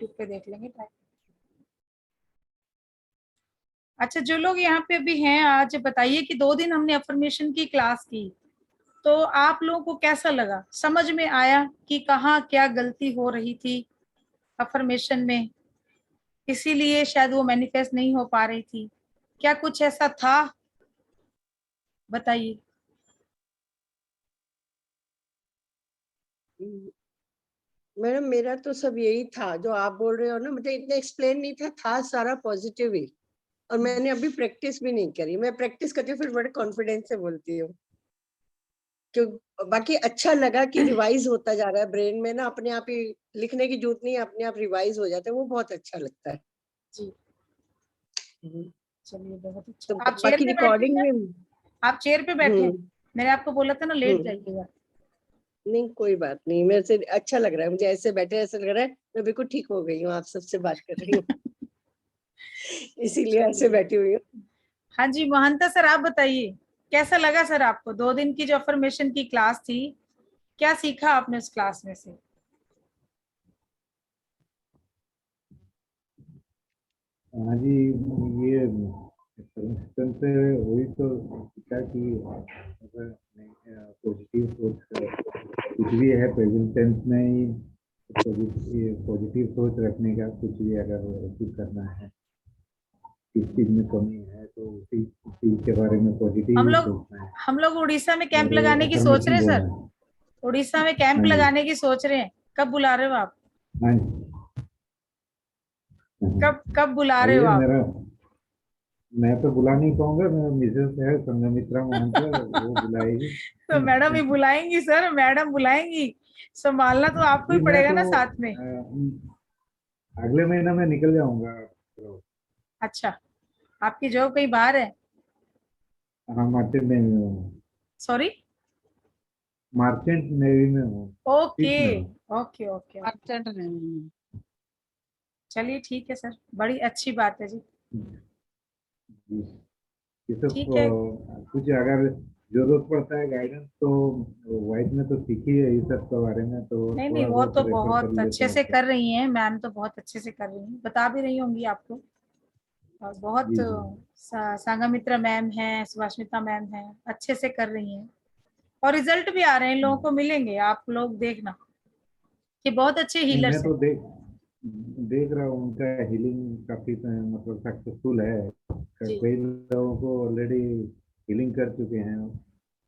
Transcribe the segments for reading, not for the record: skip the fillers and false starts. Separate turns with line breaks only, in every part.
YouTube पे देख लेंगे टाइम। अच्छा, जो लोग यहाँ पे अभी हैं, आज बताइए कि 2 दिन हमने अफर्मेशन की क्लास की, तो आप लोगों को कैसा लगा? समझ में आया कि कहाँ क्या गलती हो रही थी अफर्मेशन में, इसीलिए शायद वो मैनिफेस्ट नहीं हो पा रही थी? क्या कुछ ऐसा था? बताइए।
मैडम मेरा तो सब यही था जो आप बोल रहे हो ना, मतलब इतना एक्सप्लेन नहीं था सारा पॉजिटिव ही। और मैंने अभी प्रैक्टिस भी नहीं करी, मैं प्रैक्टिस करती हूँ फिर बड़े कॉन्फिडेंस से बोलती हूँ। क्यों? बाकी अच्छा लगा कि रिवाइज होता जा रहा है ब्रेन में ना, अपने आप ही लिखने की जरूरत नहीं, अपने आप रिवाइज हो जाता है, वो बहुत अच्छा लगता है
जी, चलिए बहुत अच्छा।
तो
आप चेयर
बाकी
पे बैठे
रिकॉर्डिंग
हैं?
में
आप चेयर पे बैठे हैं? मैंने आपको बोला था ना लेट जाइएगा।
नहीं कोई बात नहीं, मेरे से अच्छा लग रहा है, मुझे ऐसे बैठे ऐसे लग रहा है मैं बिल्कुल ठीक हो गई हूँ, आप सबसे बात कर रही हूँ इसीलिए ऐसे बैठी हुई हूँ।
हाँ जी, महंता सर आप बताइए, कैसा लगा सर आपको 2 दिन की जो अफर्मेशन की क्लास थी? क्या सीखा आपने उस क्लास में से?
हाँ जी, ये परमिशन से वही तो सीखा कि अगर पॉजिटिव सोच कुछ भी है प्रेजेंट टेंस में ही, पॉजिटिव सोच रखने का, कुछ भी अगर अचीव करना है, किस चीज में कमी है तो उसी चीज के बारे में पॉजिटिव ही सोचना है।
हम लोग उड़ीसा में कैंप
और
लगाने की सोच रहे हैं सर।
बोलना है।
उड़ीसा में कैंप
हाँ जी,
लगाने की सोच रहे हैं, कब बुला रहे हो आप?
हाँ जी,
कब बुला रहे हो
आइए।
आप?
मेरा मैं तो बुला नहीं पाऊंगा, मेरा मिसेस है संघमित्रा महंत, वो बुलाएगी
तो मैडम ही बुलाएंगी सर, मैडम बुलाएंगी, संभालना तो आपको
जी।
ही
मैं
पड़ेगा
तो
ना साथ में।
अगले महीना में निकल जाऊंगा तो।
अच्छा, आपकी जॉब कहीं बाहर है?
हाँ, मार्चेंट नेवी में हूँ।
सॉरी?
मार्चेंट नेवी में हूँ,
ओके
शिप में हूँ।
ओके ओके, चलिए ठीक है सर, बड़ी अच्छी बात है जी।
जी, ये सब
ठीक है।
कुछ अगर जरूरत पड़ता है गाइडेंस तो वाइफ ने तो सीखी है ये सब के बारे में, तो
नहीं नहीं,
थोड़ा
वो
बहुत
तो
रेफर कर
बहुत
लेते
अच्छे
हैं
से
उसको।
कर रही हैं मैम, तो बहुत अच्छे से कर रही हैं, बता भी रही होंगी आपको। और बहुत
जी जी।
संघमित्रा मैम है, सुभाषमिता मैम है, अच्छे से कर रही हैं, और रिजल्ट भी आ रहे हैं, इन लोगों को मिलेंगे, आप लोग देखना कि बहुत अच्छे
नहीं, मैं
हीलर्स हैं।
तो देख देख रहा हूँ उनका हीलिंग काफी मतलब सक्सेसफुल है।
जी
कई लोगों को ऑलरेडी हीलिंग कर चुके हैं।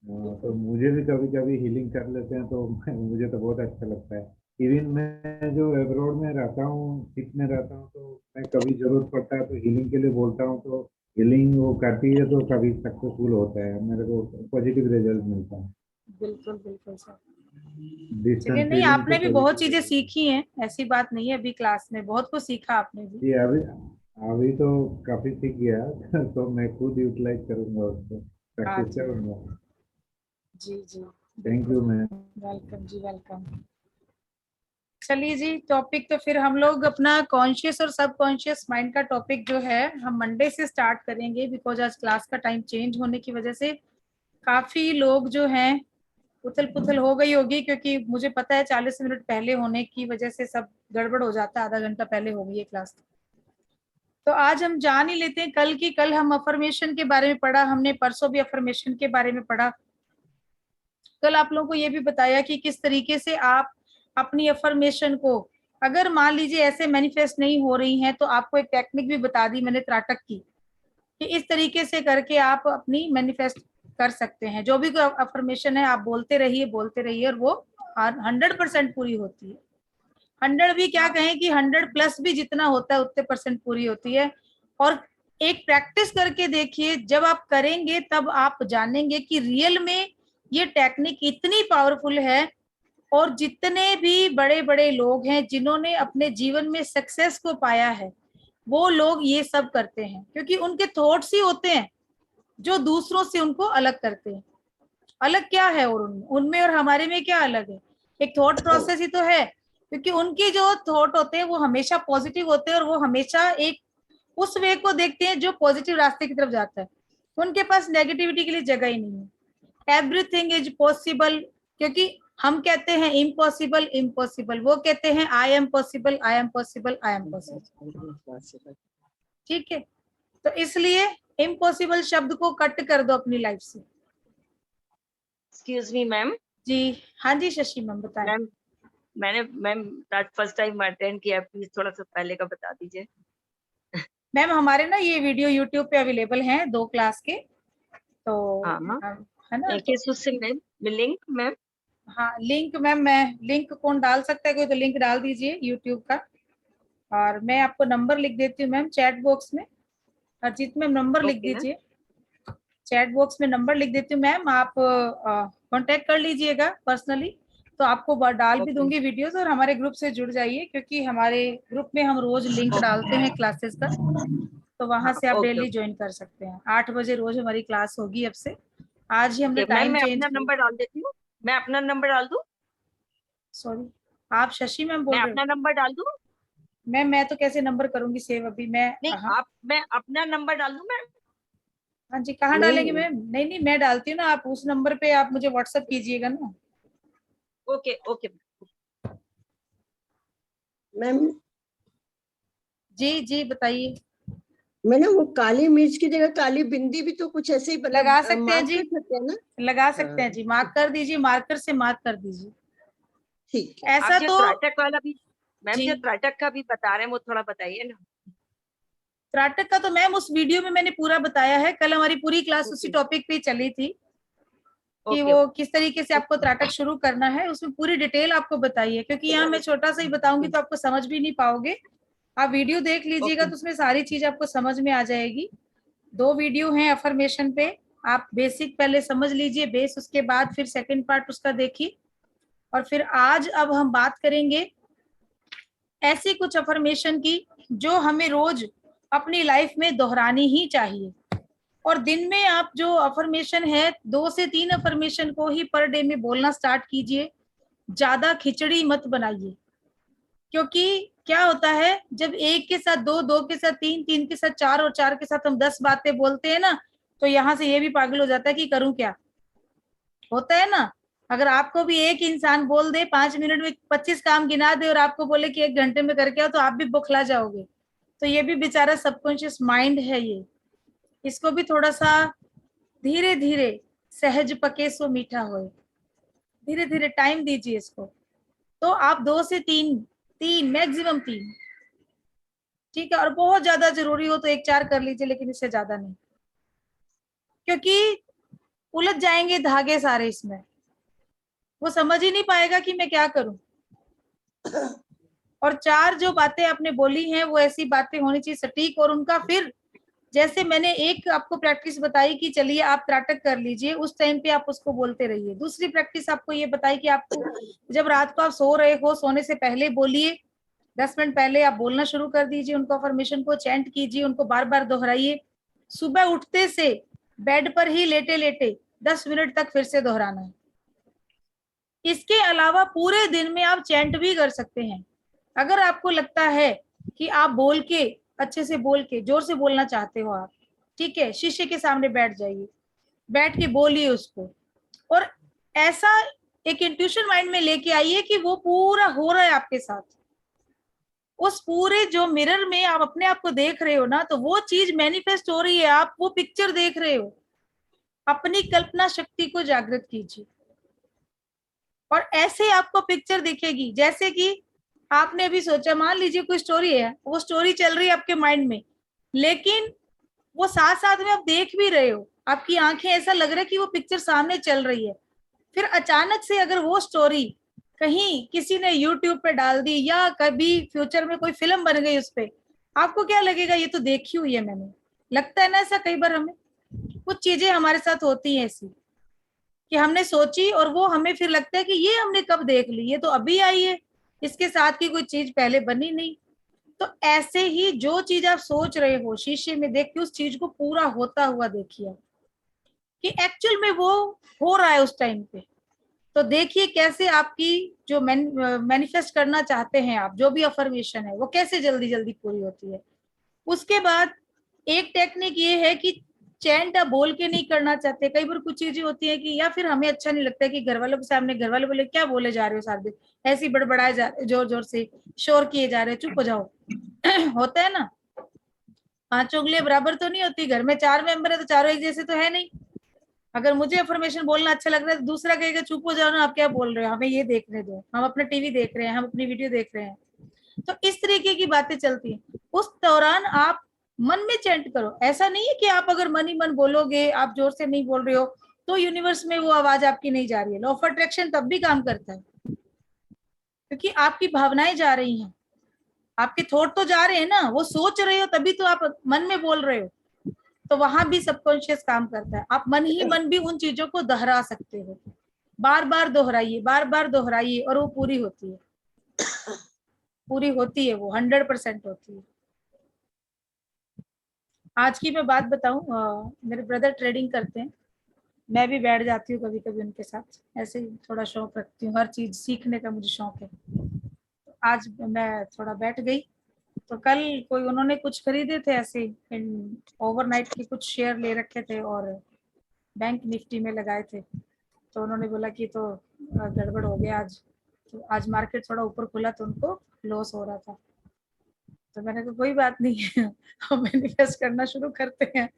तो
बिल्कुल।
मुझे भी कभी कभी हीलिंग कर लेते हैं तो मुझे तो बहुत अच्छा लगता है। इवन मैं जो एब्रॉड में रहता हूँ, सिप में रहता हूँ, तो मैं कभी जरूरत पड़ता है तो हीलिंग के लिए बोलता हूँ, तो हीलिंग वो करती है तो कभी सक्सेसफुल होता है, मेरे को पॉजिटिव रिजल्ट मिलता है।
बिल्कुल बिल्कुल सर। चलिए,
डिस्टेंस
नहीं
हीलिंग
आपने
से
भी बहुत
पॉजिटिव
चीजें
रिजल्ट।
सीखी हैं, ऐसी बात नहीं है, अभी क्लास में बहुत कुछ सीखा आपने भी।
जी, अभी अभी तो काफी सीख गया तो मैं खुद यूटिलाइज करूंगा उसको,
हाँ
प्रैक्टिस
जी
करूंगा।
जी जी,
थैंक
बिल्कुल।
You ma'am.
वेलकम जी, वेलकम। चलिए जी, टॉपिक तो फिर हम लोग अपना कॉन्शियस और सब कॉन्शियस माइंड का टॉपिक जो है हम मंडे से स्टार्ट करेंगे, बिकॉज आज क्लास का टाइम चेंज होने की वजह से काफी लोग जो हैं उथल पुथल हो गई होगी, क्योंकि मुझे पता है 40 मिनट पहले होने की वजह से सब गड़बड़ हो जाता है, आधा घंटा पहले हो गई है क्लास। तो आज हम जान ही लेते हैं कल की। कल हम अफर्मेशन के बारे में पढ़ा हमने, परसों भी अफर्मेशन के बारे में पढ़ा। कल आप लोगों को ये भी बताया कि किस तरीके से आप अपनी अफर्मेशन को, अगर मान लीजिए ऐसे मैनिफेस्ट नहीं हो रही हैं, तो आपको एक टेक्निक भी बता दी मैंने त्राटक की, कि इस तरीके से करके आप अपनी मैनिफेस्ट कर सकते हैं। जो भी कोई अफर्मेशन है आप बोलते रहिए और वो 100% पूरी होती है। 100 भी क्या कहें कि 100+ भी जितना होता है उतने परसेंट पूरी होती है। और एक प्रैक्टिस करके देखिए, जब आप करेंगे तब आप जानेंगे कि रियल में ये टेक्निक इतनी पावरफुल है। और जितने भी बड़े बड़े लोग हैं जिन्होंने अपने जीवन में सक्सेस को पाया है, वो लोग ये सब करते हैं क्योंकि उनके थॉट्स ही होते हैं जो दूसरों से उनको अलग करते हैं। अलग क्या है और उनमें उनमें और हमारे में क्या अलग है? एक थॉट प्रोसेस ही तो है, क्योंकि उनके जो थॉट होते हैं वो हमेशा पॉजिटिव होते हैं और वो हमेशा एक उस वे को देखते हैं जो पॉजिटिव रास्ते की तरफ जाता है। उनके पास नेगेटिविटी के लिए जगह ही नहीं है। एवरीथिंग इज पॉसिबल, क्योंकि हम कहते हैं इम्पॉसिबल इम्पॉसिबल, वो कहते हैं I am possible I am possible I am possible. ठीक है, तो इसलिए इम्पॉसिबल शब्द को कट कर दो अपनी लाइफ से।
Excuse me ma'am.
जी हाँ जी शशि मैम बताएं।
मैम फर्स्ट टाइम अटेंड किया, प्लीज थोड़ा सा पहले का बता दीजिए।
मैम हमारे ना ये वीडियो यूट्यूब पे अवेलेबल हैं 2 क्लास के, तो
हाँ
है ना।
किस उससे मैम लिंक मैम?
हाँ लिंक मैम, मैं लिंक कौन डाल सकता है, कोई तो लिंक डाल दीजिए यूट्यूब का, और मैं आपको नंबर लिख देती हूँ मैम चैट बॉक्स में। हरजीत मैम नंबर लिख दीजिए, चैट बॉक्स में नंबर लिख देती हूँ मैम, आप कांटेक्ट कर लीजिएगा पर्सनली, तो आपको डाल भी दूंगी वीडियोस, और हमारे ग्रुप से जुड़ जाइए, क्योंकि हमारे ग्रुप में हम रोज लिंक डालते हैं क्लासेस का, तो वहां से आप डेली ज्वाइन कर सकते हैं। 8 बजे रोज हमारी क्लास होगी अब से। आज ही हमने टाइम चेंज
किया। नंबर डाल देती हूँ, मैं अपना नंबर डाल दूँ?
सॉरी आप शशि मैम बोल रहे हो?
मैं अपना नंबर डाल दूँ?
मैम मैं तो कैसे नंबर करूंगी सेव अभी मैं?
नहीं मैं अपना नंबर डाल दूँ मैम?
हाँ जी कहाँ डालेंगे मैम? नहीं नहीं मैं डालती हूँ ना, आप उस नंबर पे आप मुझे व्हाट्सएप कीजिएगा ना।
Okay okay
ma'am.
जी बताइए।
मैंने वो काली मिर्च की जगह काली बिंदी भी तो कुछ ऐसे ही
लगा सकते हैं जी,
सकते हैं ना?
लगा सकते हैं जी, मार्क कर दीजिए, मार्कर से मार्क कर दीजिए।
ठीक है।
ऐसा तो
त्राटक वाला भी मैम, जो त्राटक का भी बता रहे हैं वो थोड़ा बताइए ना।
त्राटक का तो मैम उस वीडियो में मैंने पूरा बताया है, कल हमारी पूरी क्लास उसी टॉपिक पे चली थी कि वो किस तरीके से आपको त्राटक शुरू करना है, उसमें पूरी डिटेल आपको बताई है, क्योंकि यहाँ मैं छोटा सा ही बताऊंगी तो आपको समझ भी नहीं पाओगे। आप वीडियो देख लीजिएगा तो उसमें सारी चीज आपको समझ में आ जाएगी। 2 वीडियो हैं अफर्मेशन पे, आप बेसिक पहले समझ लीजिए बेस, उसके बाद फिर सेकंड पार्ट उसका देखिए, और फिर आज अब हम बात करेंगे ऐसी कुछ अफर्मेशन की जो हमें रोज अपनी लाइफ में दोहरानी ही चाहिए। और दिन में आप जो अफर्मेशन है 2 से 3 अफर्मेशन को ही पर डे में बोलना स्टार्ट कीजिए, ज्यादा खिचड़ी मत बनाइए, क्योंकि क्या होता है जब एक के साथ 2, 2 के साथ 3, 3 के साथ 4 और 4 के साथ हम 10 बातें बोलते हैं ना, तो यहाँ से ये भी पागल हो जाता है कि करूं क्या, होता है ना। अगर आपको भी एक इंसान बोल दे 5 मिनट में 25 काम गिना दे और आपको बोले कि 1 घंटे में करके आओ, तो आप भी बौखला जाओगे। तो ये भी बेचारा सबकॉन्शियस माइंड है, ये इसको भी थोड़ा सा धीरे धीरे, सहज पके सो मीठा होए, धीरे धीरे टाइम दीजिए इसको। तो आप 2 से 3 मैक्सिमम 3, ठीक है, और बहुत ज्यादा जरूरी हो तो 1-4 कर लीजिए, लेकिन इससे ज्यादा नहीं, क्योंकि उलझ जाएंगे धागे सारे इसमें, वो समझ ही नहीं पाएगा कि मैं क्या करूं। और 4 जो बातें आपने बोली हैं वो ऐसी बातें होनी चाहिए सटीक, और उनका फिर जैसे मैंने एक आपको प्रैक्टिस बताई कि चलिए आप त्राटक कर लीजिए, उस टाइम पे आप उसको बोलते रहिए। दूसरी प्रैक्टिस आपको ये बताई कि आपको जब रात को आप सो रहे हो, सोने से पहले बोलिए, 10 मिनट पहले आप बोलना शुरू कर दीजिए, उनको अफर्मेशन को चैंट कीजिए, उनको बार बार दोहराइए। सुबह उठते से बेड पर ही लेटे लेटे 10 मिनट तक फिर से दोहराना है। इसके अलावा पूरे दिन में आप चैंट भी कर सकते हैं। अगर आपको लगता है कि आप बोल के अच्छे से बोल के जोर से बोलना चाहते हो आप, ठीक है, शीशे के सामने बैठ जाइए, बैठ के बोलिए उसको, और ऐसा एक इंट्यूशन माइंड में लेके आइए कि वो पूरा हो रहा है आपके साथ। उस पूरे जो मिरर में आप अपने आप को देख रहे हो ना, तो वो चीज मैनिफेस्ट हो रही है, आप वो पिक्चर देख रहे हो। अपनी कल्पना शक्ति को जागृत कीजिए, और ऐसे आपको पिक्चर दिखेगी जैसे कि आपने अभी सोचा, मान लीजिए कोई स्टोरी है, वो स्टोरी चल रही है आपके माइंड में, लेकिन वो साथ साथ में आप देख भी रहे हो, आपकी आंखें ऐसा लग रहा है कि वो पिक्चर सामने चल रही है। फिर अचानक से अगर वो स्टोरी कहीं किसी ने यूट्यूब पे डाल दी, या कभी फ्यूचर में कोई फिल्म बन गई उस पर, आपको क्या लगेगा, ये तो देखी हुई है मैंने। लगता है ना ऐसा कई बार, हमें कुछ चीजें हमारे साथ होती हैं ऐसी कि हमने सोची और वो हमें फिर लगता है कि ये हमने कब देख ली, ये तो अभी आई है, इसके साथ की कोई चीज पहले बनी नहीं। तो ऐसे ही जो चीज आप सोच रहे हो, शीशे में देख के उस चीज को पूरा होता हुआ देखिए कि एक्चुअल में वो हो रहा है उस टाइम पे। तो देखिए कैसे आपकी जो मैनिफेस्ट करना चाहते हैं आप, जो भी अफर्मेशन है, वो कैसे जल्दी जल्दी पूरी होती है। उसके बाद एक टेक्निक ये है कि चैंट आप बोल के नहीं करना चाहते, कई बार कुछ चीजें होती है कि या फिर हमें अच्छा नहीं लगता है कि घर वालों के सामने घर वाले बोले क्या बोले जा रहे हो सारा दिन, ऐसे ही बड़बड़ाए जा रहे, जोर जोर से शोर किए जा रहे, चुप हो जाओ। होता है ना, पांचों उंगलियां बराबर तो नहीं होती, घर में 4 मेंबर है तो चारों एक जैसे तो है नहीं। अगर मुझे अफर्मेशन बोलना अच्छा लग रहा है तो दूसरा कहेगा चुप हो जाओ ना, आप क्या बोल रहे हो, हमें ये देखने दो, हम अपना टीवी देख रहे हैं, हम अपनी वीडियो देख रहे हैं। तो इस तरीके की बातें चलती हैं। उस दौरान आप मन में चैंट करो, ऐसा नहीं है कि आप अगर मन ही मन बोलोगे, आप जोर से नहीं बोल रहे हो तो यूनिवर्स में वो आवाज आपकी नहीं जा रही है। लॉ ऑफ अट्रैक्शन तब भी काम करता है क्योंकि आपकी भावनाएं जा रही हैं, आपके थॉट तो जा रहे हैं ना, वो सोच रहे हो तभी तो आप मन में बोल रहे हो। तो वहां भी सबकॉन्शियस काम करता है। आप मन ही मन भी उन चीजों को दोहरा सकते हो, बार बार दोहराइए, बार बार दोहराइए, और वो पूरी होती है, पूरी होती है, वो 100% होती है। आज की मैं बात बताऊं, मेरे ब्रदर ट्रेडिंग करते हैं, मैं भी बैठ जाती हूँ कभी कभी उनके साथ, ऐसे ही थोड़ा शौक रखती हूँ, हर चीज सीखने का मुझे शौक है। आज मैं थोड़ा बैठ गई, तो कल कोई उन्होंने कुछ खरीदे थे ऐसे ओवरनाइट के, कुछ शेयर ले रखे थे और बैंक निफ्टी में लगाए थे। तो उन्होंने बोला कि तो गड़बड़ हो गया आज, तो आज मार्केट थोड़ा ऊपर खुला तो उनको लॉस हो रहा था। तो मैंने कहा कोई बात नहीं है, हम मैनिफेस्ट करना शुरू करते हैं।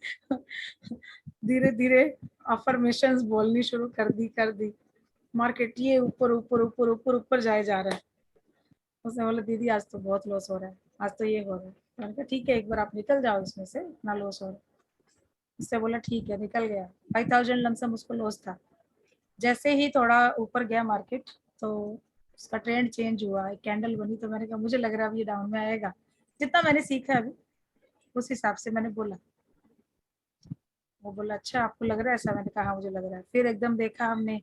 धीरे धीरे अफर्मेशंस बोलनी शुरू कर दी, मार्केट ये ऊपर ऊपर ऊपर ऊपर ऊपर जाए जा रहा है। उसने बोला दीदी आज तो बहुत लॉस हो रहा है, आज तो ये हो रहा है। मैंने कहा ठीक है, एक बार आप निकल जाओ इसमें से, इतना लॉस हो रहा है। उससे बोला ठीक है, निकल गया। 5000 लमसम उसको लॉस था। जैसे ही थोड़ा ऊपर गया मार्केट तो उसका ट्रेंड चेंज हुआ, एक कैंडल बनी, तो मैंने कहा मुझे लग रहा है अब ये डाउन में आएगा। जितना मैंने सीखा अभी उस हिसाब से मैंने बोला। वो बोला अच्छा आपको लग रहा है ऐसा, मैंने कहा हाँ मुझे लग रहा है। फिर एकदम देखा हमने,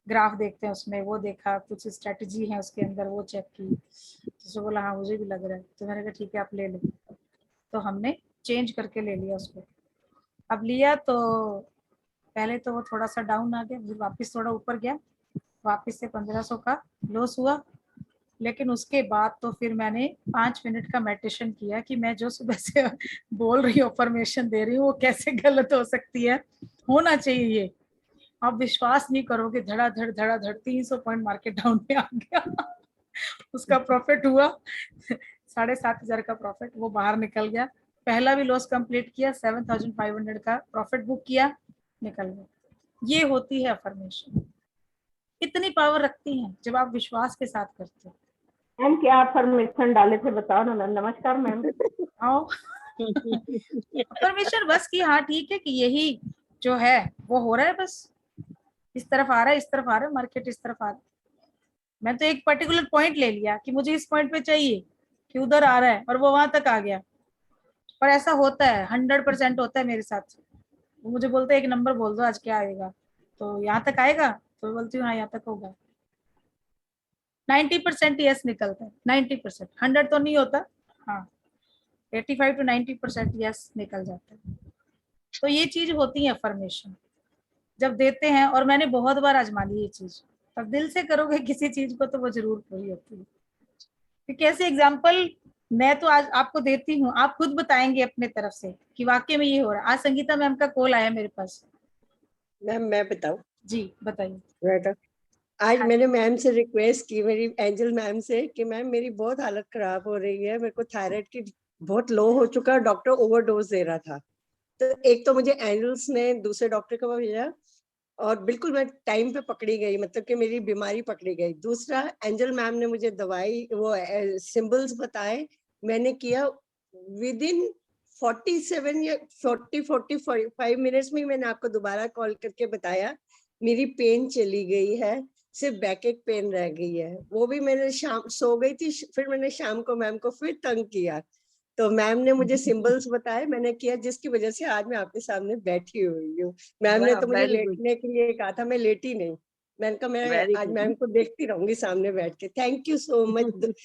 ग्राफ देखते हैं उसमें, वो देखा कुछ स्ट्रेटजी है उसके अंदर, वो चेक की, तो बोला हाँ मुझे भी लग रहा है। तो मैंने कहा ठीक है आप ले लो। तो हमने चेंज करके ले लिया उसको। अब लिया तो पहले तो वो थोड़ा सा डाउन आ गया, फिर वापस थोड़ा ऊपर गया, वापस से 1500 का लॉस हुआ। लेकिन उसके बाद तो फिर मैंने 5 मिनट का मेडिटेशन किया कि मैं जो सुबह से बोल रही हूँ, अफर्मेशन दे रही हूँ, वो कैसे गलत हो सकती है, होना चाहिए ये। आप विश्वास नहीं करोगे, धड़ाधड़ 300 पॉइंट मार्केट डाउन में आ गया। उसका प्रॉफिट हुआ 7500 का प्रॉफिट, वो बाहर निकल गया। पहला भी लॉस कंप्लीट किया, 7500 का प्रॉफिट बुक किया, निकल गया। ये होती है अफर्मेशन, इतनी पावर रखती है जब आप विश्वास के साथ करते हो।
मैम क्या अफर्मेशन डाले थे बताओ ना मैम। नमस्कार मैम।
आओ। अफर्मेशन बस कि हाँ ठीक है कि यही जो है वो हो रहा है, बस इस तरफ आ रहा है, इस तरफ आ रहा है, मार्केट इस तरफ आ रहा है। मैं तो एक पर्टिकुलर पॉइंट ले लिया कि मुझे इस पॉइंट पे चाहिए, कि उधर आ रहा है, और वो वहां तक आ गया। और ऐसा होता है, 100% होता है मेरे साथ। वो मुझे बोलते हैं एक नंबर बोल दो आज क्या आएगा, तो यहाँ तक आएगा, तो बोलती हूँ हाँ यहाँ तक होगा। 90% यस निकलता है, 90%, 100 तो नहीं होता, हाँ 85 to 90% यस निकल जाता है। तो ये चीज होती है अफर्मेशन जब देते हैं, और मैंने बहुत बार आजमा ली ये चीज। तब दिल से करोगे किसी चीज को तो वो जरूर पूरी होती है। क्योंकि ऐसे एग्जाम्पल मैं तो आज आपको देती हूँ, आप खुद बताएंगे अपने तरफ से कि वाकई में ये हो रहा है। आज संगीता मैम का कॉल आया मेरे पास।
मैम मैं बताऊं?
जी बताइए।
बेटा आज मैंने मैम से रिक्वेस्ट की, मेरी एंजल मैम से, कि मैम मेरी बहुत हालत खराब हो रही है, मेरे को थायराइड की बहुत लो हो चुका, डॉक्टर ओवरडोज दे रहा था। तो एक तो मुझे एंजल्स ने दूसरे डॉक्टर को भेजा और बिल्कुल मैं टाइम पे पकड़ी गई, मतलब कि मेरी बीमारी पकड़ी गई। दूसरा एंजल मैम ने मुझे दवाई वो सिंबल्स बताए, मैंने किया। विद इन 47 या 45 मिनट्स में मैंने आपको दोबारा कॉल करके बताया मेरी पेन चली गई है, सिर्फ बैक एक पेन रह गई है। वो भी मैंने शाम सो गई थी, फिर मैंने शाम को मैम को फिर तंग किया, तो मैम ने मुझे सिंबल्स बताए, मैंने किया, जिसकी वजह से आज मैं आपके सामने बैठी हुई हूँ। मैम ने तो मुझे लेटने के लिए कहा था, मैं लेटी नहीं। मैंने कहा मैं आज मैम को देखती रहूंगी सामने बैठ के। Thank you so much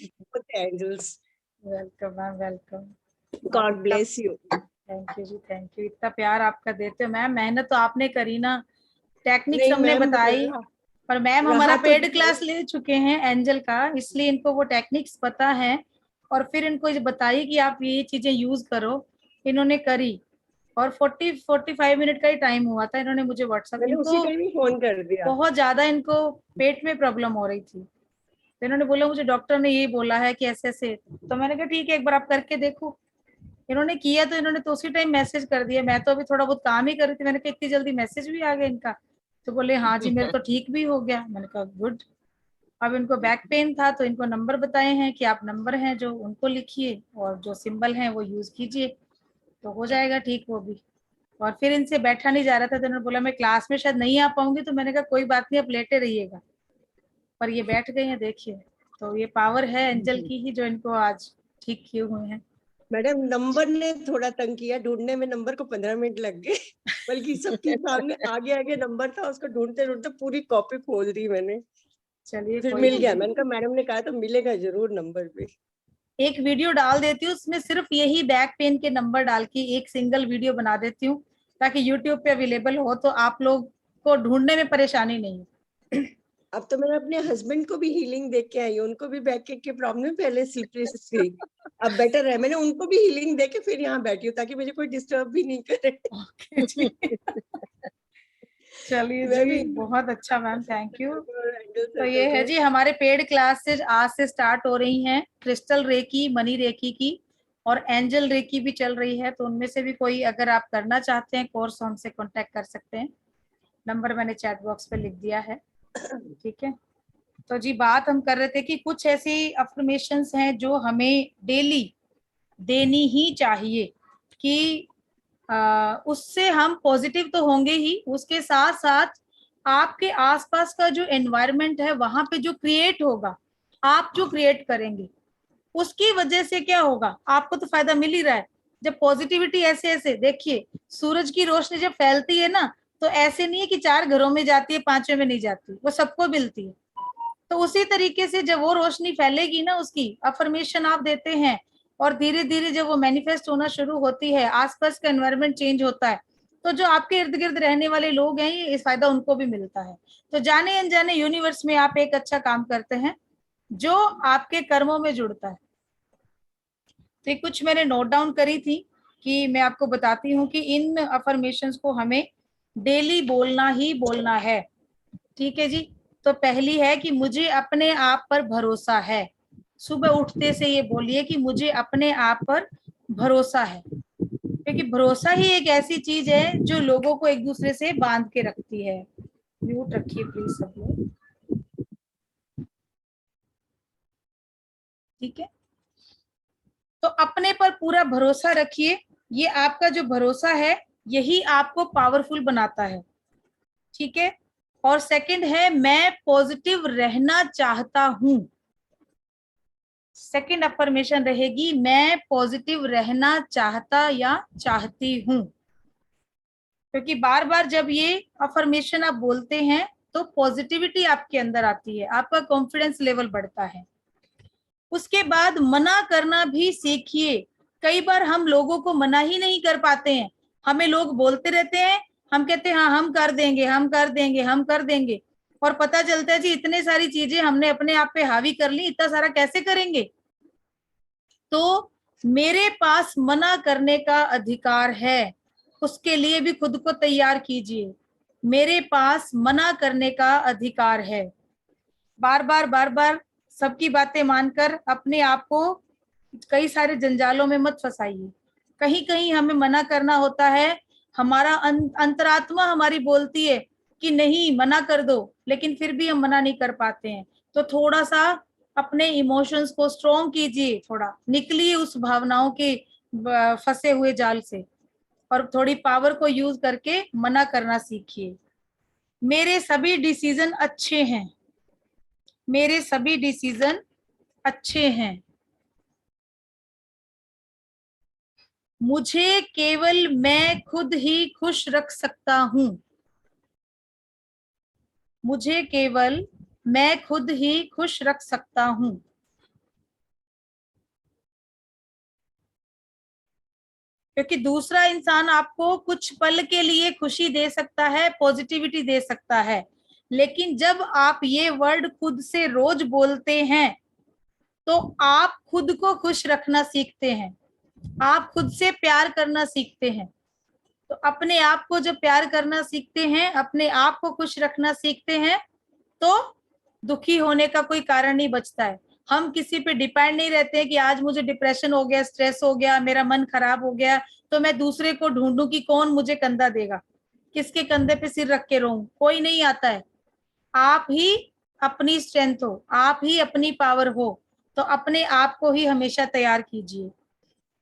angels.
Welcome ma'am, welcome.
God bless you.
Thank you जी, थैंक यू। इतना प्यार आपका देते हो मैम। मेहनत तो आपने करी ना, टेक्निक्स हमने बताई, पर मैम हमारा पेड क्लास ले चुके हैं एंजल का, इसलिए इनको वो टेक्निक्स पता है। और फिर इनको बताई कि आप ये चीजें यूज करो, इन्होंने करी। और 40-45 मिनट का ही टाइम हुआ था। इन्होंने मुझे व्हाट्सएप,
मैंने उसी
इनको
टाइम ही फोन कर दिया।
बहुत ज्यादा इनको पेट में प्रॉब्लम हो रही थी, तो इन्होंने बोला मुझे डॉक्टर ने यही बोला है कि ऐसे ऐसे। तो मैंने कहा ठीक है, एक बार आप करके देखो। इन्होंने किया तो इन्होंने तो उसी टाइम मैसेज कर दिया। मैं तो अभी थोड़ा बहुत काम ही कर रही थी, मैंने कहा इतनी जल्दी मैसेज भी आ गया इनका। तो बोले हाँ जी मेरा तो ठीक भी हो गया। मैंने कहा गुड। अब इनको बैक पेन था तो इनको नंबर बताए हैं कि आप नंबर हैं जो उनको लिखिए और जो सिंबल हैं वो यूज कीजिए, तो हो जाएगा ठीक वो भी। और फिर इनसे बैठा नहीं जा रहा था, तो इन्होंने बोला मैं क्लास में शायद नहीं आ पाऊंगी, तो मैंने कहा कोई बात नहीं, आप लेटे रहिएगा। पर ये बैठ गए हैं, देखिए। तो ये पावर है एंजल की ही जो इनको आज ठीक किए हुए हैं।
मैडम नंबर ने थोड़ा तंग किया, ढूंढने में नंबर को 15 मिनट लग गए। बल्कि सबके सामने आगे आगे नंबर था, उसको ढूंढते ढूंढते पूरी कॉपी खोल दी मैंने।
चलिए
फिर
कोई
मिल
नहीं।
गया। मैंने कहा मैडम ने कहा तो मिलेगा जरूर नंबर पे।
एक वीडियो डाल देती हूँ, उसमें सिर्फ यही बैक पेन के नंबर डाल के एक सिंगल वीडियो बना देती हूँ, ताकि यूट्यूब पे अवेलेबल हो, तो आप लोग को ढूंढने में परेशानी नहीं हो।
अब तो मैं अपने हस्बैंड को भी हीलिंग देख के आई हूँ, उनको भी बैक की प्रॉब्लम पहले स्लिपरी थी, अब बेटर है। मैंने उनको भी हीलिंग दे के फिर यहाँ बैठी हूँ ताकि मुझे कोई डिस्टर्ब भी नहीं करे।
ओके जी। चलिए
मैं
जी,
भी
बहुत अच्छा मैम, थैंक यू।
एंजल
तो ये
सर्कल
है
को
जी हमारे पेड क्लासेज आज से स्टार्ट हो रही हैं, क्रिस्टल रेकी, मनी रेकी की और एंजल रेकी भी चल रही है। तो उनमें से भी कोई अगर आप करना चाहते हैं कोर्स, हमसे कांटेक्ट कर सकते हैं। नंबर मैंने चैट बॉक्स पे लिख दिया है, ठीक है। तो जी बात हम कर रहे थे कि कुछ ऐसी अफर्मेशंस हैं जो हमें डेली देनी ही चाहिए कि उससे हम पॉजिटिव तो होंगे ही, उसके साथ साथ आपके आसपास का जो एनवायरनमेंट है वहां पे जो क्रिएट होगा, आप जो क्रिएट करेंगे उसकी वजह से क्या होगा, आपको तो फायदा मिल ही रहा है। जब पॉजिटिविटी ऐसे ऐसे देखिए, सूरज की रोशनी जब फैलती है ना, तो ऐसे नहीं है कि 4 घरों में जाती है 5वें में नहीं जाती, वो सबको मिलती है। तो उसी तरीके से जब वो रोशनी फैलेगी ना, उसकी अफर्मेशन आप देते हैं और धीरे धीरे जब वो मैनिफेस्ट होना शुरू होती है, आसपास का एनवायरनमेंट चेंज होता है, तो जो आपके इर्द गिर्द रहने वाले लोग हैं ये इस फायदा उनको भी मिलता है। तो जाने अनजाने यूनिवर्स में आप एक अच्छा काम करते हैं जो आपके कर्मों में जुड़ता है। तो ये कुछ मैंने नोट डाउन करी थी कि मैं आपको बताती हूँ कि इन अफर्मेशंस को हमें डेली बोलना ही बोलना है, ठीक है जी। तो पहली है कि मुझे अपने आप पर भरोसा है। सुबह उठते से ये बोलिए कि मुझे अपने आप पर भरोसा है, क्योंकि भरोसा ही एक ऐसी चीज है जो लोगों को एक दूसरे से बांध के रखती है। म्यूट रखिए प्लीज सब लोग, ठीक है। तो अपने पर पूरा भरोसा रखिए, ये आपका जो भरोसा है यही आपको पावरफुल बनाता है, ठीक है। और सेकंड है मैं पॉजिटिव रहना चाहता हूं। सेकंड अफर्मेशन रहेगी मैं पॉजिटिव रहना चाहता या चाहती हूं, क्योंकि बार बार जब ये अफर्मेशन आप बोलते हैं तो पॉजिटिविटी आपके अंदर आती है, आपका कॉन्फिडेंस लेवल बढ़ता है। उसके बाद मना करना भी सीखिए। कई बार हम लोगों को मना ही नहीं कर पाते हैं, हमें लोग बोलते रहते हैं, हम कहते हैं हाँ हम कर देंगे हम कर देंगे हम कर देंगे, और पता चलता है जी इतने सारी चीजें हमने अपने आप पे हावी कर ली, इतना सारा कैसे करेंगे। तो मेरे पास मना करने का अधिकार है, उसके लिए भी खुद को तैयार कीजिए। मेरे पास मना करने का अधिकार है। बार बार सबकी बातें मानकर अपने आप को कई सारे जंजालों में मत फंसाइए। कहीं कहीं हमें मना करना होता है, हमारा अंतरात्मा हमारी बोलती है कि नहीं मना कर दो, लेकिन फिर भी हम मना नहीं कर पाते हैं। तो थोड़ा सा अपने इमोशंस को स्ट्रॉन्ग कीजिए, थोड़ा निकलिए उस भावनाओं के फंसे हुए जाल से और थोड़ी पावर को यूज करके मना करना सीखिए। मेरे सभी डिसीजन अच्छे हैं, मेरे सभी डिसीजन अच्छे हैं। मुझे केवल मैं खुद ही खुश रख सकता हूं, मुझे केवल मैं खुद ही खुश रख सकता हूं। क्योंकि दूसरा इंसान आपको कुछ पल के लिए खुशी दे सकता है, पॉजिटिविटी दे सकता है, लेकिन जब आप ये वर्ड खुद से रोज बोलते हैं तो आप खुद को खुश रखना सीखते हैं, आप खुद से प्यार करना सीखते हैं। तो अपने आप को जब प्यार करना सीखते हैं, अपने आप को खुश रखना सीखते हैं, तो दुखी होने का कोई कारण नहीं बचता है। हम किसी पे डिपेंड नहीं रहते हैं कि आज मुझे डिप्रेशन हो गया, स्ट्रेस हो गया, मेरा मन खराब हो गया, तो मैं दूसरे को ढूंढूं कि कौन मुझे कंधा देगा, किसके कंधे पे सिर रख के रहूं। कोई नहीं आता है। आप ही अपनी स्ट्रेंथ हो, आप ही अपनी पावर हो, तो अपने आप को ही हमेशा तैयार कीजिए।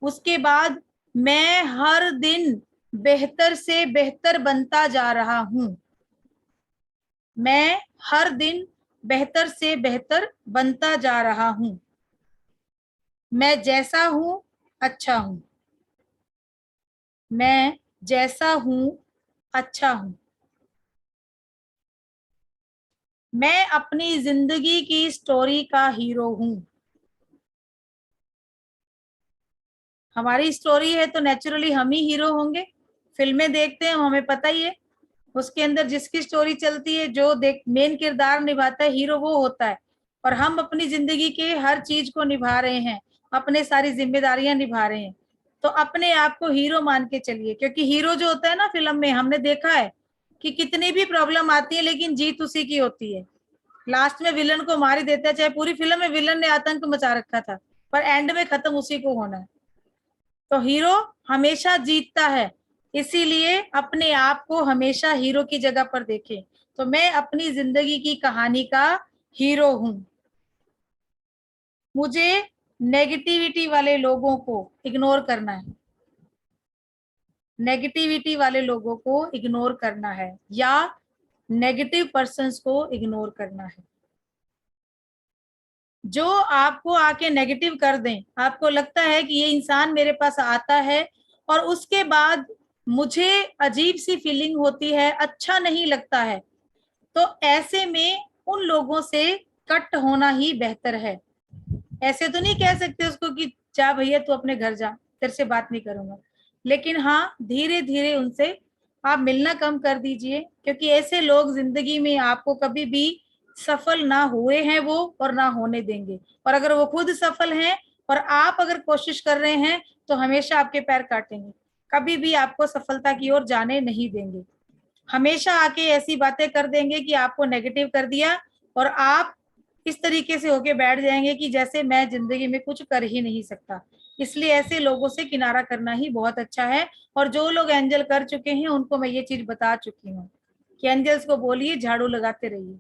उसके बाद मैं हर दिन बेहतर से बेहतर बनता जा रहा हूं। मैं हर दिन बेहतर से बेहतर बनता जा रहा हूं। मैं जैसा हूं अच्छा हूं। मैं जैसा हूं अच्छा हूं। मैं अपनी जिंदगी की स्टोरी का हीरो हूं। हमारी स्टोरी है तो नेचुरली हम ही हीरो होंगे। फिल्में देखते हैं, हमें पता ही है, उसके अंदर जिसकी स्टोरी चलती है, जो देख मेन किरदार निभाता है, हीरो वो होता है। और हम अपनी जिंदगी के हर चीज को निभा रहे हैं, अपने सारी जिम्मेदारियां निभा रहे हैं। तो अपने आप को हीरो मान के चलिए, क्योंकि हीरो जो होता है ना फिल्म में, हमने देखा है कि कितनी भी प्रॉब्लम आती है लेकिन जीत उसी की होती है। लास्ट में विलन को मार ही देता है, चाहे पूरी फिल्म में विलन ने आतंक मचा रखा था, पर एंड में खत्म उसी को होना है। तो हीरो हमेशा जीतता है, इसीलिए अपने आप को हमेशा हीरो की जगह पर देखें। तो मैं अपनी जिंदगी की कहानी का हीरो हूं। मुझे नेगेटिविटी वाले लोगों को इग्नोर करना है। नेगेटिविटी वाले लोगों को इग्नोर करना है, या नेगेटिव पर्सन्स को इग्नोर करना है। जो आपको आके नेगेटिव कर दें, आपको लगता है कि ये इंसान मेरे पास आता है और उसके बाद मुझे अजीब सी फीलिंग होती है, अच्छा नहीं लगता है, तो ऐसे में उन लोगों से कट होना ही बेहतर है। ऐसे तो नहीं कह सकते उसको कि जा भैया तू अपने घर जा, तेरे से बात नहीं करूंगा, लेकिन हाँ धीरे धीरे उनसे आप मिलना कम कर दीजिए, क्योंकि ऐसे लोग जिंदगी में आपको कभी भी सफल ना हुए हैं वो, और ना होने देंगे। और अगर वो खुद सफल हैं और आप अगर कोशिश कर रहे हैं, तो हमेशा आपके पैर काटेंगे, कभी भी आपको सफलता की ओर जाने नहीं देंगे। हमेशा आके ऐसी बातें कर देंगे कि आपको नेगेटिव कर दिया, और आप इस तरीके से होके बैठ जाएंगे कि जैसे मैं जिंदगी में कुछ कर ही नहीं सकता। इसलिए ऐसे लोगों से किनारा करना ही बहुत अच्छा है। और जो लोग एंजल कर चुके हैं उनको मैं ये चीज बता चुकी हूँ कि एंजल्स को बोलिए झाड़ू लगाते रहिए,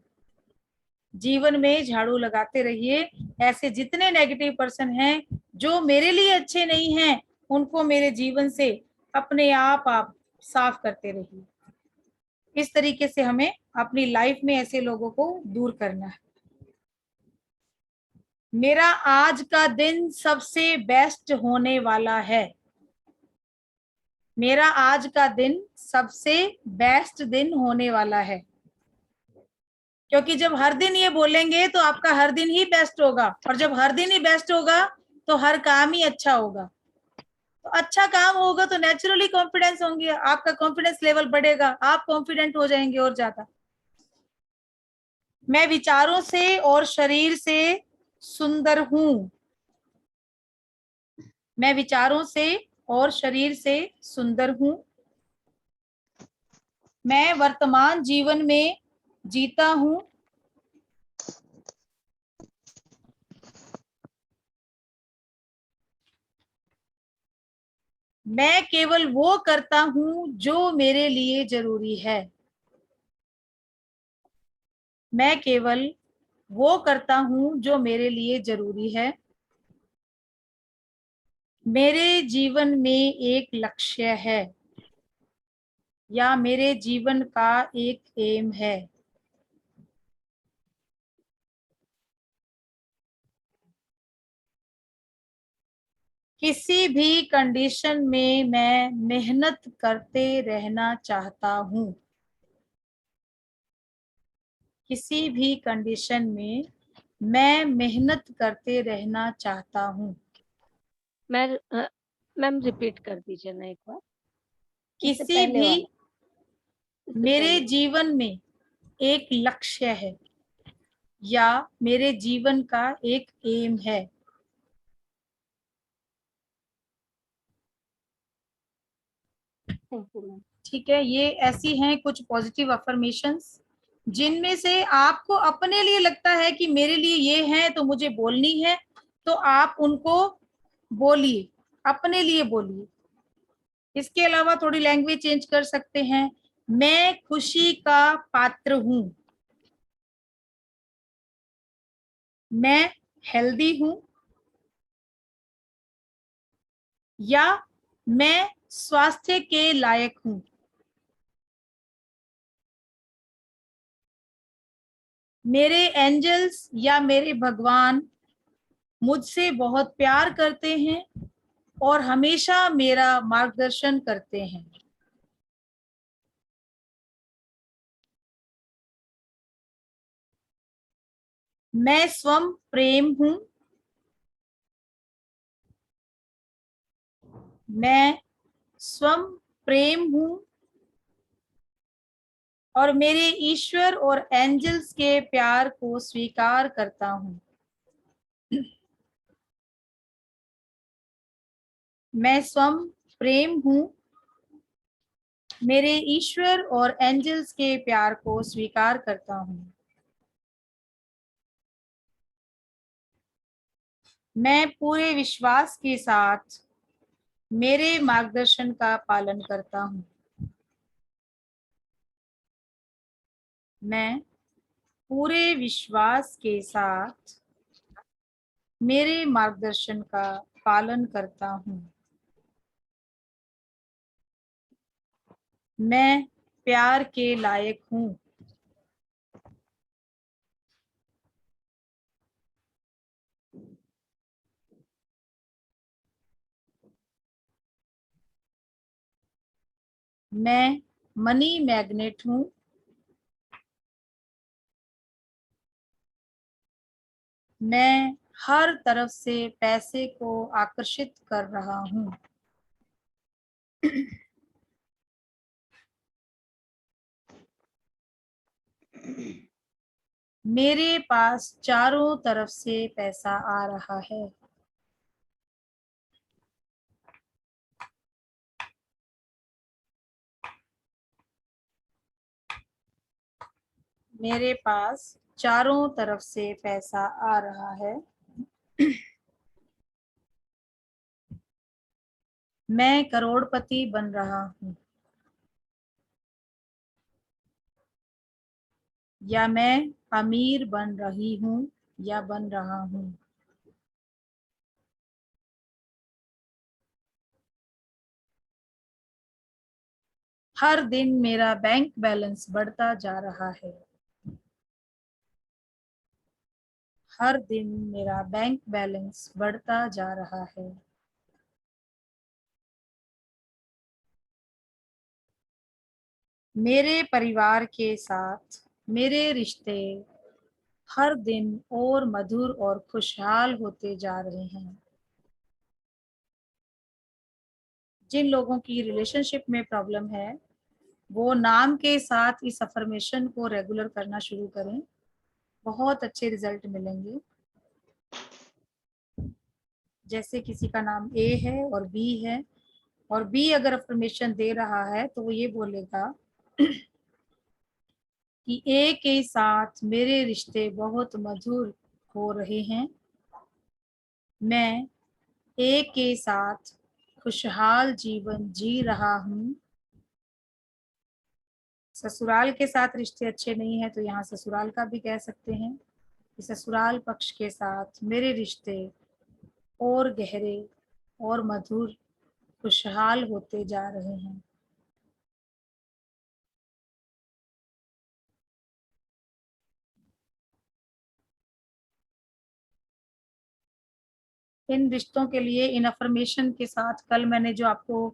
जीवन में झाड़ू लगाते रहिए। ऐसे जितने नेगेटिव पर्सन हैं जो मेरे लिए अच्छे नहीं हैं, उनको मेरे जीवन से अपने आप साफ करते रहिए। इस तरीके से हमें अपनी लाइफ में ऐसे लोगों को दूर करना है। मेरा आज का दिन सबसे बेस्ट होने वाला है। मेरा आज का दिन सबसे बेस्ट दिन होने वाला है। क्योंकि जब हर दिन ये बोलेंगे तो आपका हर दिन ही बेस्ट होगा, और जब हर दिन ही बेस्ट होगा तो हर काम ही अच्छा होगा। तो अच्छा काम होगा तो नेचुरली कॉन्फिडेंस होंगे, आपका कॉन्फिडेंस लेवल बढ़ेगा, आप कॉन्फिडेंट हो जाएंगे और ज्यादा। मैं विचारों से और शरीर से सुंदर हूं। मैं विचारों से और शरीर से सुंदर हूं। मैं वर्तमान जीवन में जीता हूं। मैं केवल वो करता हूं जो मेरे लिए जरूरी है। मैं केवल वो करता हूं जो मेरे लिए जरूरी है। मेरे जीवन में एक लक्ष्य है, या मेरे जीवन का एक एम है। किसी भी कंडीशन में मैं मेहनत करते रहना चाहता हूं। किसी भी कंडीशन में मैं मेहनत करते रहना चाहता हूं।
मैम रिपीट कर दीजिए ना एक बार, इससे
किसी
पहले
भी
वाला, इससे
मेरे
पहले।
जीवन में एक लक्ष्य है, या मेरे जीवन का एक एम है।
Thank you ma'am.
ठीक है, ये ऐसी हैं कुछ पॉजिटिव अफर्मेशंस जिनमें से आपको अपने लिए लगता है कि मेरे लिए ये है तो मुझे बोलनी है, तो आप उनको बोलिए, अपने लिए बोलिए। इसके अलावा थोड़ी लैंग्वेज चेंज कर सकते हैं। मैं खुशी का पात्र हूं, मैं हेल्दी हूं, या मैं स्वास्थ्य के लायक हूं। मेरे एंजल्स या मेरे भगवान मुझसे बहुत प्यार करते हैं और हमेशा मेरा मार्गदर्शन करते हैं। मैं स्वयं प्रेम हूं, मैं स्वयं प्रेम हूं और मेरे ईश्वर और एंजल्स के प्यार को स्वीकार करता हूं। मैं स्वयं प्रेम हूं, मेरे ईश्वर और एंजल्स के प्यार को स्वीकार करता हूं। मैं पूरे विश्वास के साथ मेरे मार्गदर्शन का पालन करता हूं। मैं पूरे विश्वास के साथ मेरे मार्गदर्शन का पालन करता हूं। मैं प्यार के लायक हूं। मैं मनी मैग्नेट हूं। मैं हर तरफ से पैसे को आकर्षित कर रहा हूं। मेरे पास चारों तरफ से पैसा आ रहा है। मेरे पास चारों तरफ से पैसा आ रहा है। मैं करोड़पति बन रहा हूँ, या मैं अमीर बन रही हूँ या बन रहा हूँ। हर दिन मेरा बैंक बैलेंस बढ़ता जा रहा है। हर दिन मेरा बैंक बैलेंस बढ़ता जा रहा है। मेरे परिवार के साथ मेरे रिश्ते हर दिन और मधुर और खुशहाल होते जा रहे हैं। जिन लोगों की रिलेशनशिप में प्रॉब्लम है वो नाम के साथ इस अफर्मेशन को रेगुलर करना शुरू करें, बहुत अच्छे रिजल्ट मिलेंगे। जैसे किसी का नाम ए है और बी है, और बी अगर अफर्मेशन दे रहा है तो वो ये बोलेगा कि ए के साथ मेरे रिश्ते बहुत मधुर हो रहे हैं। मैं ए के साथ खुशहाल जीवन जी रहा हूँ। ससुराल के साथ रिश्ते अच्छे नहीं है तो यहाँ ससुराल का भी कह सकते हैं कि ससुराल पक्ष के साथ मेरे रिश्ते और गहरे और मधुर खुशहाल होते जा रहे हैं। इन रिश्तों के लिए इन अफर्मेशन के साथ कल मैंने जो आपको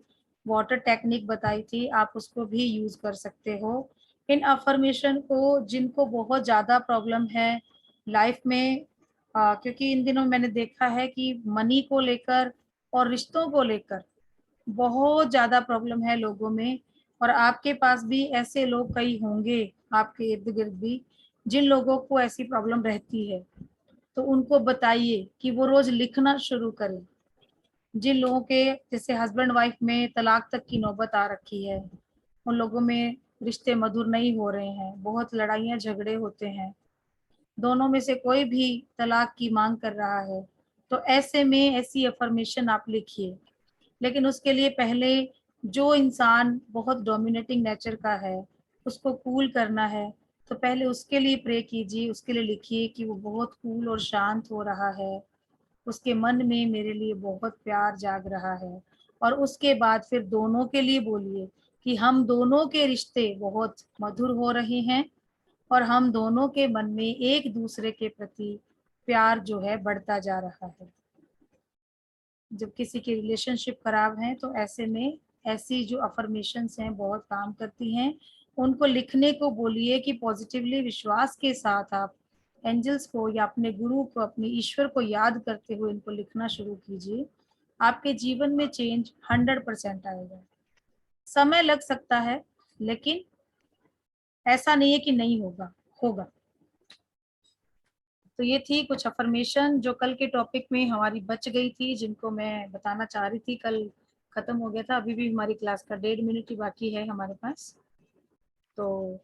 वाटर टेक्निक बताई थी आप उसको भी यूज कर सकते हो। इन अफर्मेशन को जिनको बहुत ज़्यादा प्रॉब्लम है लाइफ में, क्योंकि इन दिनों मैंने देखा है कि मनी को लेकर और रिश्तों को लेकर बहुत ज़्यादा प्रॉब्लम है लोगों में, और आपके पास भी ऐसे लोग कई होंगे आपके इर्द गिर्द भी जिन लोगों को ऐसी प्रॉब्लम रहती है। तो उनको बताइए कि वो रोज लिखना शुरू करें। जिन लोगों के जैसे हस्बैंड वाइफ में तलाक तक की नौबत आ रखी है, उन लोगों में रिश्ते मधुर नहीं हो रहे हैं, बहुत लड़ाइयाँ झगड़े होते हैं, दोनों में से कोई भी तलाक की मांग कर रहा है, तो ऐसे में ऐसी अफर्मेशन आप लिखिए। लेकिन उसके लिए पहले जो इंसान बहुत डोमिनेटिंग नेचर का है उसको कूल करना है, तो पहले उसके लिए प्रे कीजिए, उसके लिए लिखिए कि वो बहुत कूल और शांत हो रहा है, उसके मन में मेरे लिए बहुत प्यार जाग रहा है। और उसके बाद फिर दोनों के लिए बोलिए कि हम दोनों के रिश्ते बहुत मधुर हो रहे हैं और हम दोनों के मन में एक दूसरे के प्रति प्यार जो है बढ़ता जा रहा है। जब किसी की रिलेशनशिप खराब है तो ऐसे में ऐसी जो अफर्मेशंस हैं बहुत काम करती हैं। उनको लिखने को बोलिए कि पॉजिटिवली विश्वास के साथ आप एंजल्स को या अपने गुरु को, अपने ईश्वर को याद करते हुए इनको लिखना शुरू कीजिए। आपके जीवन में चेंज 100% आएगा। समय लग सकता है लेकिन ऐसा नहीं है कि नहीं होगा, होगा। तो ये थी कुछ अफर्मेशन जो कल के टॉपिक में हमारी बच गई थी, जिनको मैं बताना चाह रही थी। कल खत्म हो गया था, अभी भी हमारी क्लास का 1.5 मिनट ही बाकी है हमारे पास। तो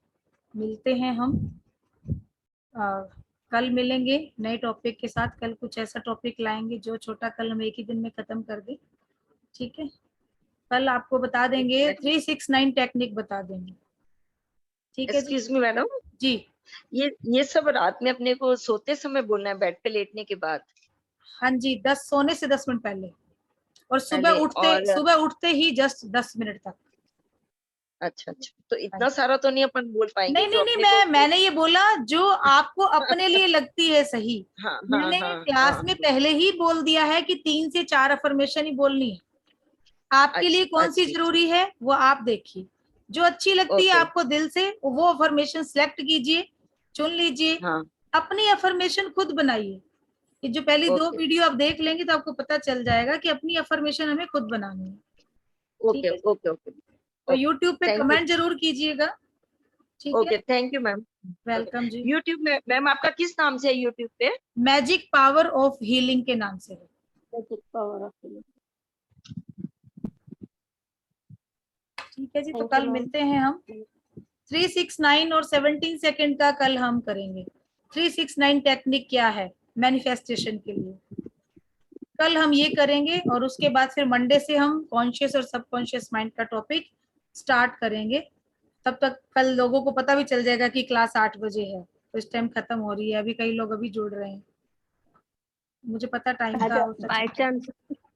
मिलते हैं हम कल मिलेंगे नए टॉपिक के साथ। कल कुछ ऐसा टॉपिक लाएंगे जो छोटा कल हम एक ही दिन में खत्म कर दें, ठीक है। कल आपको बता देंगे 369 टेक्निक बता देंगे, ठीक है जी।
एक्सक्यूज मी मैडम,
जी
ये सब रात में अपने को सोते समय बोलना है, बेड पे लेटने के बाद?
हाँ जी, 10 सोने से 10 मिनट पहले और
पहले और
सुबह उठते ही जस्ट 10 मिनट तक।
अच्छा, तो इतना सारा तो नहीं अपन बोल पाएंगे
नहीं
जो
नहीं नहीं,
अपने को।
मैंने ये बोला जो आपको अपने लिए लगती है सही।
हाँ हाँ
मैंने
हाँ
क्लास
हाँ।
में पहले ही बोल दिया है कि 3 से 4 अफर्मेशन ही बोलनी है। आपके लिए
अच्छा
कौन सी
अच्छा,
जरूरी है वो आप देखिए, जो अच्छी लगती है
ओके।
आपको दिल से वो अफर्मेशन सिलेक्ट कीजिए, चुन लीजिए,
हाँ,
अपनी अफर्मेशन खुद बनाइए। ये जो पहली 2
ओके
वीडियो आप देख लेंगे तो आपको पता चल जाएगा कि अपनी अफर्मेशन हमें खुद बनानी है, ठीक
ओके
है।
ओके ओके
तो
ओके।
यूट्यूब पे
थैंक यू।
कमेंट जरूर कीजिएगा, ठीक है।
Okay, thank you ma'am.
Welcome जी।
यूट्यूब में मैम आपका किस नाम से है यूट्यूब पे?
मैजिक पावर ऑफ हीलिंग के नाम से है, ठीक है जी। तो कल मिलते हैं हम 369 और 17 सेकंड का कल हम करेंगे। 369 टेक्निक क्या है मैनिफेस्टेशन के लिए, कल हम ये करेंगे। और उसके बाद फिर मंडे से हम कॉन्शियस और सबकॉन्शियस माइंड का टॉपिक स्टार्ट करेंगे। तब तक कल लोगों को पता भी चल जाएगा कि क्लास 8 बजे है, तो इस टाइम खत्म हो रही है। अभी कई लोग अभी जुड़ रहे हैं, मुझे पता टाइम का
बाय चांस